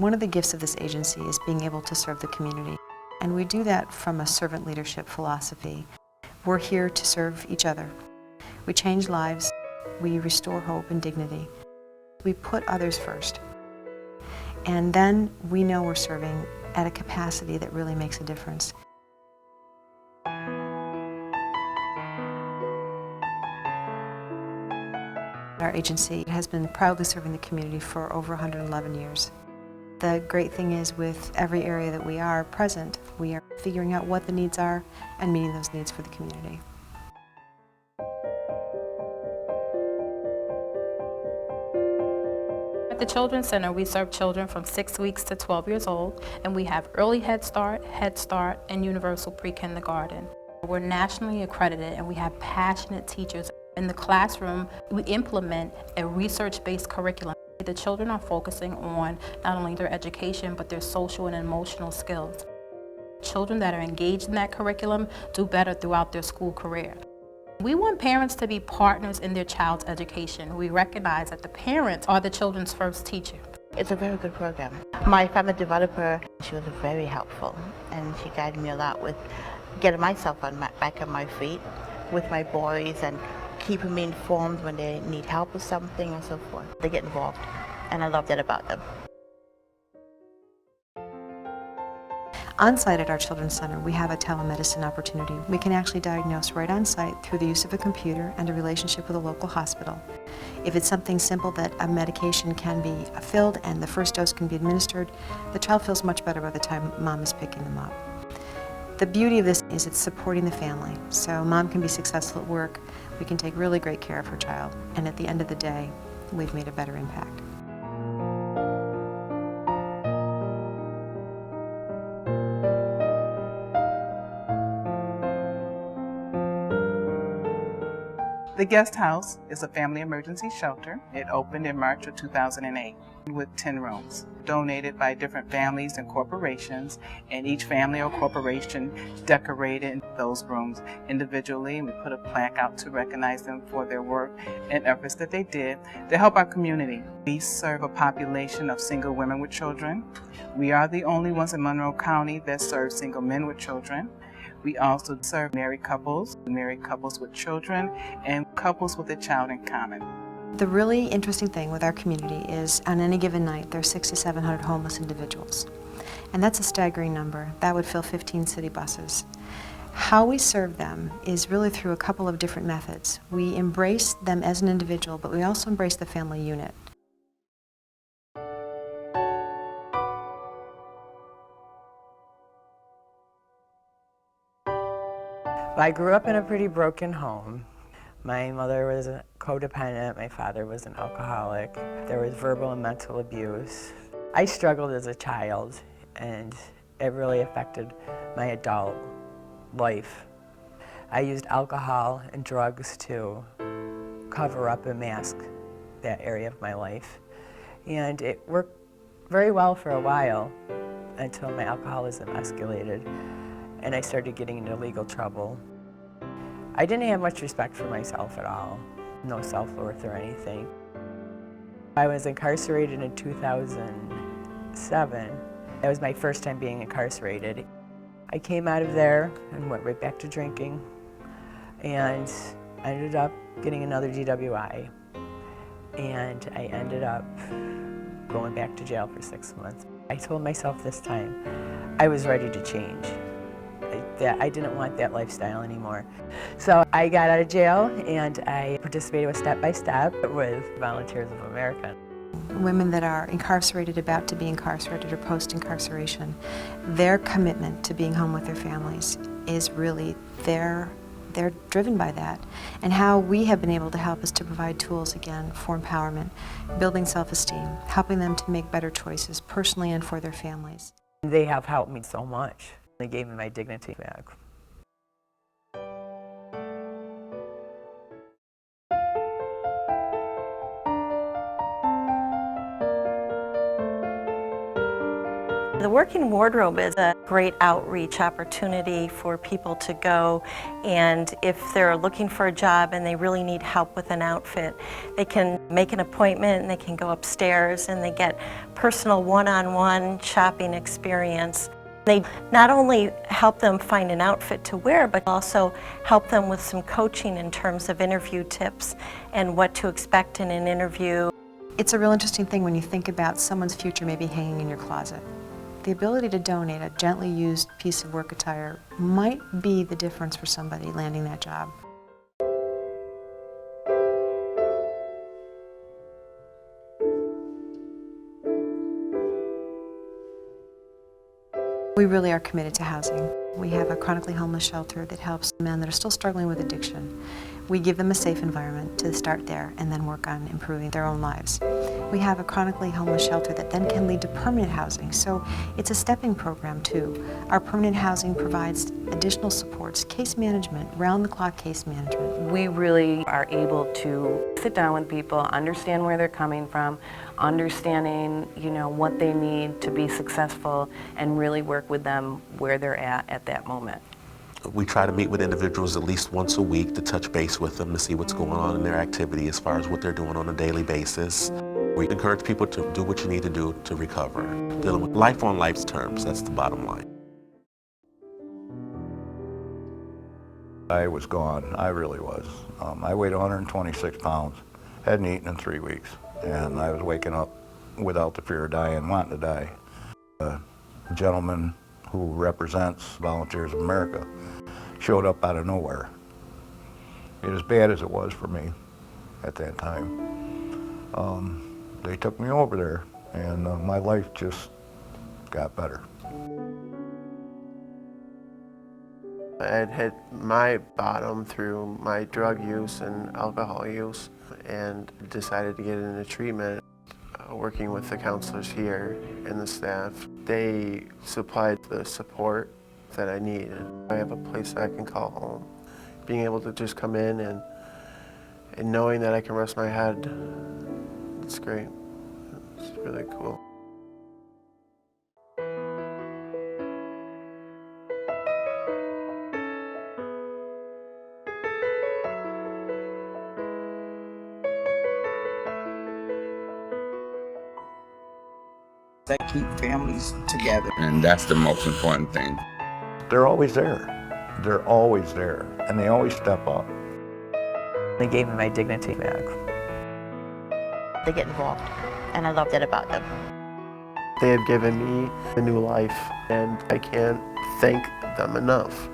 One of the gifts of this agency is being able to serve the community, and we do that from a servant leadership philosophy. We're here to serve each other. We change lives, we restore hope and dignity. We put others first, and then we know we're serving at a capacity that really makes a difference. Our agency has been proudly serving the community for over 111 years. The great thing is, with every area that we are present, we are figuring out what the needs are and meeting those needs for the community. At the Children's Center, we serve children from 6 weeks to 12 years old, and we have early Head Start, and universal pre-kindergarten. We're nationally accredited, and we have passionate teachers. In the classroom, we implement a research-based curriculum. The children are focusing on not only their education, but their social and emotional skills. Children that are engaged in that curriculum do better throughout their school career. We want parents to be partners in their child's education. We recognize that the parents are the children's first teacher. It's a very good program. My family developer, she was very helpful, and she guided me a lot with getting myself back on my feet with my boys and keeping me informed when they need help with something and so forth. They get involved, and I love that about them. On site at our Children's Center, we have a telemedicine opportunity. We can actually diagnose right on site through the use of a computer and a relationship with a local hospital. If it's something simple that a medication can be filled and the first dose can be administered, the child feels much better by the time mom is picking them up. The beauty of this is it's supporting the family. So mom can be successful at work, we can take really great care of her child, and at the end of the day, we've made a better impact. The Guest House is a family emergency shelter. It opened in March of 2008 with 10 rooms, donated by different families and corporations, and each family or corporation decorated those rooms individually. We put a plaque out to recognize them for their work and efforts that they did to help our community. We serve a population of single women with children. We are the only ones in Monroe County that serve single men with children. We also serve married couples with children, and couples with a child in common. The really interesting thing with our community is on any given night there are 600 to 700 homeless individuals. And that's a staggering number. That would fill 15 city buses. How we serve them is really through a couple of different methods. We embrace them as an individual, but we also embrace the family unit. I grew up in a pretty broken home. My mother was a codependent, my father was an alcoholic. There was verbal and mental abuse. I struggled as a child, and it really affected my adult life. I used alcohol and drugs to cover up and mask that area of my life. And it worked very well for a while until my alcoholism escalated and I started getting into legal trouble. I didn't have much respect for myself at all, no self-worth or anything. I was incarcerated in 2007. That was my first time being incarcerated. I came out of there and went right back to drinking, and I ended up getting another DWI, and I ended up going back to jail for 6 months. I told myself this time I was ready to change. I didn't want that lifestyle anymore. So I got out of jail and I participated with Step by Step with Volunteers of America. Women that are incarcerated, about to be incarcerated, or post-incarceration, their commitment to being home with their families is really they're driven by that. And how we have been able to help is to provide tools, again, for empowerment, building self-esteem, helping them to make better choices personally and for their families. They have helped me so much. They gave me my dignity back. The Working Wardrobe is a great outreach opportunity for people to go, and if they're looking for a job and they really need help with an outfit, they can make an appointment and they can go upstairs and they get personal one-on-one shopping experience. They not only help them find an outfit to wear, but also help them with some coaching in terms of interview tips and what to expect in an interview. It's a real interesting thing when you think about someone's future maybe hanging in your closet. The ability to donate a gently used piece of work attire might be the difference for somebody landing that job. We really are committed to housing. We have a chronically homeless shelter that helps men that are still struggling with addiction. We give them a safe environment to start there and then work on improving their own lives. We have a chronically homeless shelter that then can lead to permanent housing, so it's a stepping program too. Our permanent housing provides additional supports, case management, round-the-clock case management. We really are able to sit down with people, understand where they're coming from, understanding, what they need to be successful, and really work with them where they're at that moment. We try to meet with individuals at least once a week to touch base with them to see what's going on in their activity as far as what they're doing on a daily basis. We encourage people to do what you need to do to recover. Dealing with life on life's terms, that's the bottom line. I was gone, I really was. I weighed 126 pounds, hadn't eaten in 3 weeks, and I was waking up without the fear of dying, wanting to die. A gentleman who represents Volunteers of America showed up out of nowhere. As bad as it was for me at that time, they took me over there, and my life just got better. I had hit my bottom through my drug use and alcohol use and decided to get into treatment. Working with the counselors here and the staff, they supplied the support that I needed. I have a place that I can call home. Being able to just come in and knowing that I can rest my head, it's great. It's really cool. That keep families together. And that's the most important thing. They're always there. They're always there, and they always step up. They gave me my dignity back. They get involved, and I love that about them. They have given me a new life, and I can't thank them enough.